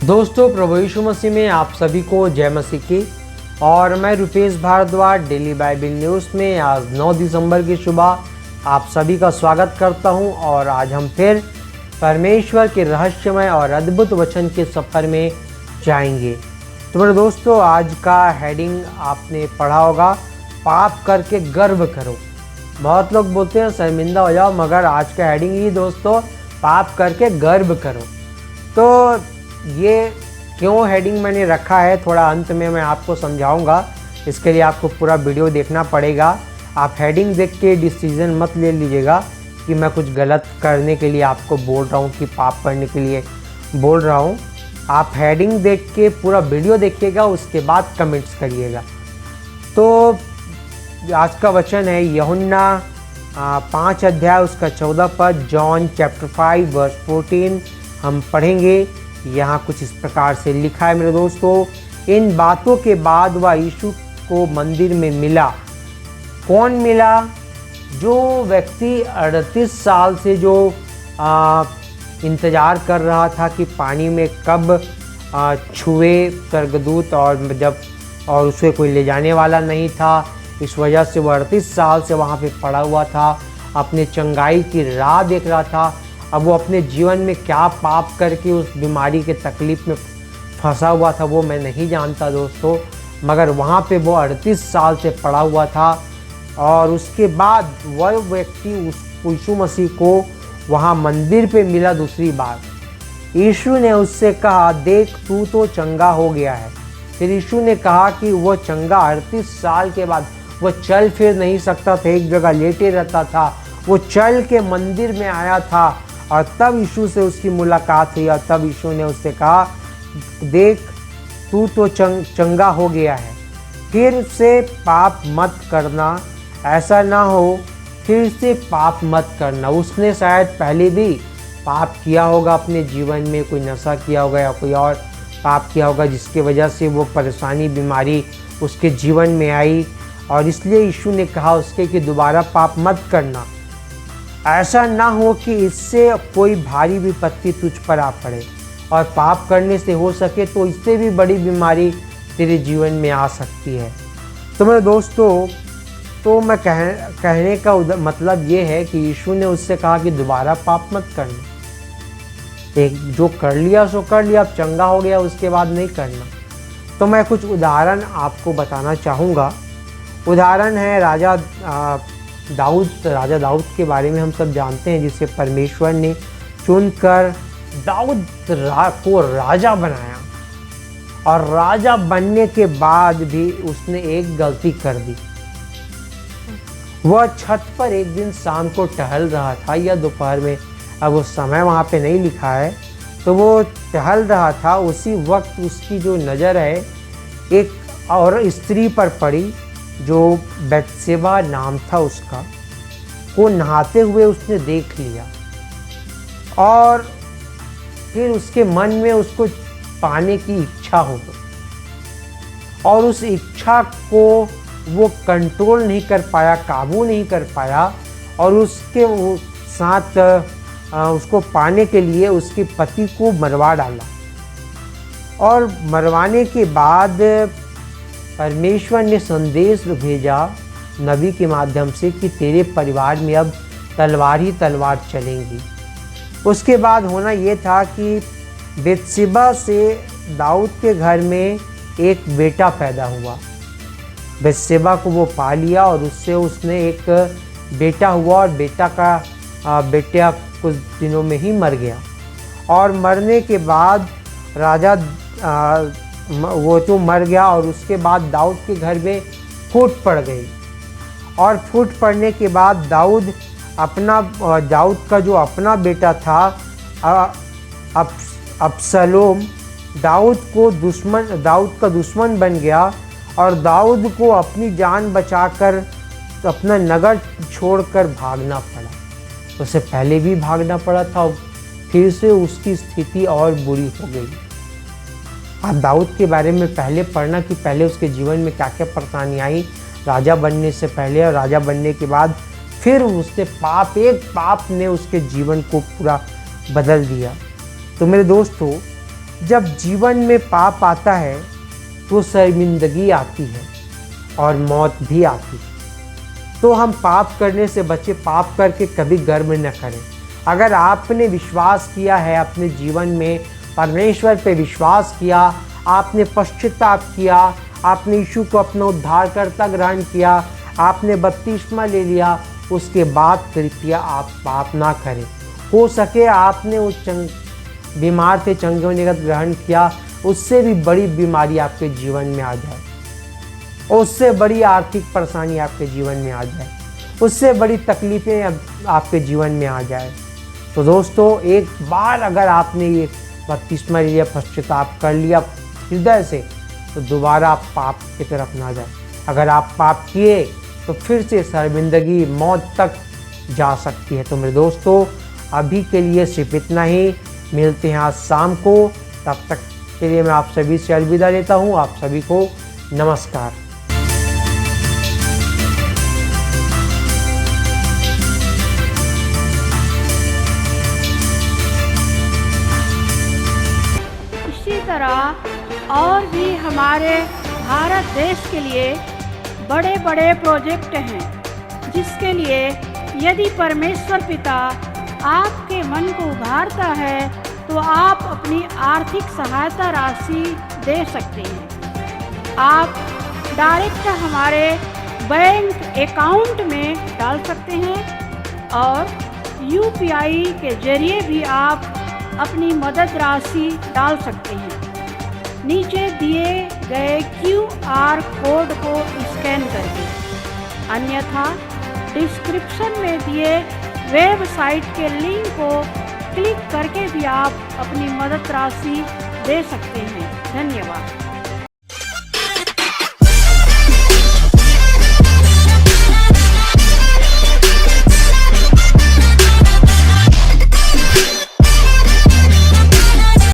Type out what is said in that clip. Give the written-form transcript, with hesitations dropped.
दोस्तों, प्रभु यीशु मसीह में आप सभी को जय मसीह की। और मैं Rupesh Bhardwaj daily Bible news में आज 9 दिसंबर की सुबह आप सभी का स्वागत करता हूं। और आज हम फिर परमेश्वर के रहस्यमय और अद्भुत वचन के सफ़र में जाएंगे। तो मेरे दोस्तों, आज का हेडिंग आपने पढ़ा होगा, पाप करके गर्व करो। बहुत लोग बोलते हैं शर्मिंदा हो जाओ, मगर आज का हेडिंग ही दोस्तों पाप करके गर्व करो। तो ये क्यों हेडिंग मैंने रखा है, थोड़ा अंत में मैं आपको समझाऊंगा। इसके लिए आपको पूरा वीडियो देखना पड़ेगा। आप हेडिंग देख के डिसीजन मत ले लीजिएगा कि मैं कुछ गलत करने के लिए आपको बोल रहा हूँ, कि पाप करने के लिए बोल रहा हूँ। आप हेडिंग देख के पूरा वीडियो देखिएगा, उसके बाद कमेंट्स करिएगा। तो आज का वचन है यूहन्ना 5 अध्याय उसका 14 पद, जॉन चैप्टर 5 वर्स 14 हम पढ़ेंगे। यहाँ कुछ इस प्रकार से लिखा है मेरे दोस्तों, इन बातों के बाद वह यीशु को मंदिर में मिला। कौन मिला? जो व्यक्ति 38 साल से जो इंतज़ार कर रहा था कि पानी में कब छुए स्वर्गदूत, और उसे कोई ले जाने वाला नहीं था। इस वजह से वह 38 साल से वहाँ पे पड़ा हुआ था, अपने चंगाई की राह देख रहा था। अब वो अपने जीवन में क्या पाप करके उस बीमारी के तकलीफ़ में फंसा हुआ था वो मैं नहीं जानता दोस्तों, मगर वहाँ पे वो 38 साल से पड़ा हुआ था। और उसके बाद वह व्यक्ति उस यीशु मसीह को वहाँ मंदिर पे मिला दूसरी बार। यीशु ने उससे कहा, देख तू तो चंगा हो गया है। फिर यीशु ने कहा कि वो चंगा 38 साल के बाद वो चल फिर नहीं सकता था, एक जगह लेटे रहता था। वो चल के मंदिर में आया था और तब यीशु से उसकी मुलाकात हुई। और तब यीशु ने उससे कहा, देख तू तो चंगा हो गया है, फिर से पाप मत करना, ऐसा ना हो फिर से पाप मत करना। उसने शायद पहले भी पाप किया होगा अपने जीवन में, कोई नशा किया होगा या कोई और पाप किया होगा, जिसकी वजह से वो परेशानी बीमारी उसके जीवन में आई। और इसलिए यीशु ने कहा उसके कि दोबारा पाप मत करना, ऐसा ना हो कि इससे कोई भारी विपत्ति तुझ पर आ पड़े। और पाप करने से हो सके तो इससे भी बड़ी बीमारी तेरे जीवन में आ सकती है। तो मेरे दोस्तों, तो मैं कहने का मतलब ये है कि यीशु ने उससे कहा कि दोबारा पाप मत करना। एक जो कर लिया सो कर लिया, अब चंगा हो गया, उसके बाद नहीं करना। तो मैं कुछ उदाहरण आपको बताना चाहूँगा। उदाहरण है राजा दाऊद के बारे में हम सब जानते हैं, जिसे परमेश्वर ने चुनकर दाऊद को राजा बनाया। और राजा बनने के बाद भी उसने एक गलती कर दी। वह छत पर एक दिन शाम को टहल रहा था या दोपहर में, अब वो समय वहाँ पे नहीं लिखा है। तो वो टहल रहा था, उसी वक्त उसकी जो नज़र है एक और स्त्री पर पड़ी, जो बैतशेबा नाम था उसका, को नहाते हुए उसने देख लिया। और फिर उसके मन में उसको पाने की इच्छा हो गई, और उस इच्छा को वो कंट्रोल नहीं कर पाया, काबू नहीं कर पाया। और उसके साथ उसको पाने के लिए उसके पति को मरवा डाला। और मरवाने के बाद परमेश्वर ने संदेश भेजा नबी के माध्यम से कि तेरे परिवार में अब तलवार ही तलवार चलेंगी। उसके बाद होना ये था कि बैतशेबा से दाऊद के घर में एक बेटा पैदा हुआ। बैतशेबा को वो पा लिया और उससे उसने एक बेटा हुआ, और बेटा कुछ दिनों में ही मर गया। और मरने के बाद राजा वो तो मर गया, और उसके बाद दाऊद के घर में फूट पड़ गई। और फूट पड़ने के बाद दाऊद का जो अपना बेटा था अबसलोम, दाऊद का दुश्मन बन गया। और दाऊद को अपनी जान बचाकर अपना नगर छोड़कर भागना पड़ा। उसे पहले भी भागना पड़ा था, फिर से उसकी स्थिति और बुरी हो गई। आप दाऊद के बारे में पहले पढ़ना कि पहले उसके जीवन में क्या क्या परेशानी आई राजा बनने से पहले और राजा बनने के बाद। फिर उसने पाप ने उसके जीवन को पूरा बदल दिया। तो मेरे दोस्तों, जब जीवन में पाप आता है तो शर्मिंदगी आती है और मौत भी आती है। तो हम पाप करने से बचे, पाप करके कभी गर्व न करें। अगर आपने विश्वास किया है अपने जीवन में, परमेश्वर पे विश्वास किया, आपने पश्चाताप किया, आपने यीशु को अपना उद्धारकर्ता ग्रहण किया, आपने बपतिस्मा ले लिया, उसके बाद कृपया आप पाप ना करें। हो सके आपने उस बीमार थे चंगे होने का ग्रहण किया, उससे भी बड़ी बीमारी आपके जीवन में आ जाए, उससे बड़ी आर्थिक परेशानी आपके जीवन में आ जाए, उससे बड़ी तकलीफ़ें आपके जीवन में आ जाए, तो दोस्तों एक बार अगर आपने ये बपतिस्मा लिया, पश्चाताप कर लिया हृदय से, तो दोबारा आप पाप की तरफ ना जाए। अगर आप पाप किए तो फिर से शर्मिंदगी, मौत तक जा सकती है। तो मेरे दोस्तों अभी के लिए सिर्फ इतना ही, मिलते हैं आज शाम को। तब तक के लिए मैं आप सभी से अलविदा लेता हूँ। आप सभी को नमस्कार। इसी तरह और भी हमारे भारत देश के लिए बड़े बड़े प्रोजेक्ट हैं, जिसके लिए यदि परमेश्वर पिता आपके मन को उभारता है तो आप अपनी आर्थिक सहायता राशि दे सकते हैं। आप डायरेक्ट हमारे बैंक अकाउंट में डाल सकते हैं और यूपीआई के जरिए भी आप अपनी मदद राशि डाल सकते हैं। नीचे दिए गए QR कोड को स्कैन करके, अन्यथा डिस्क्रिप्शन में दिए वेबसाइट के लिंक को क्लिक करके भी आप अपनी मदद राशि दे सकते हैं। धन्यवाद।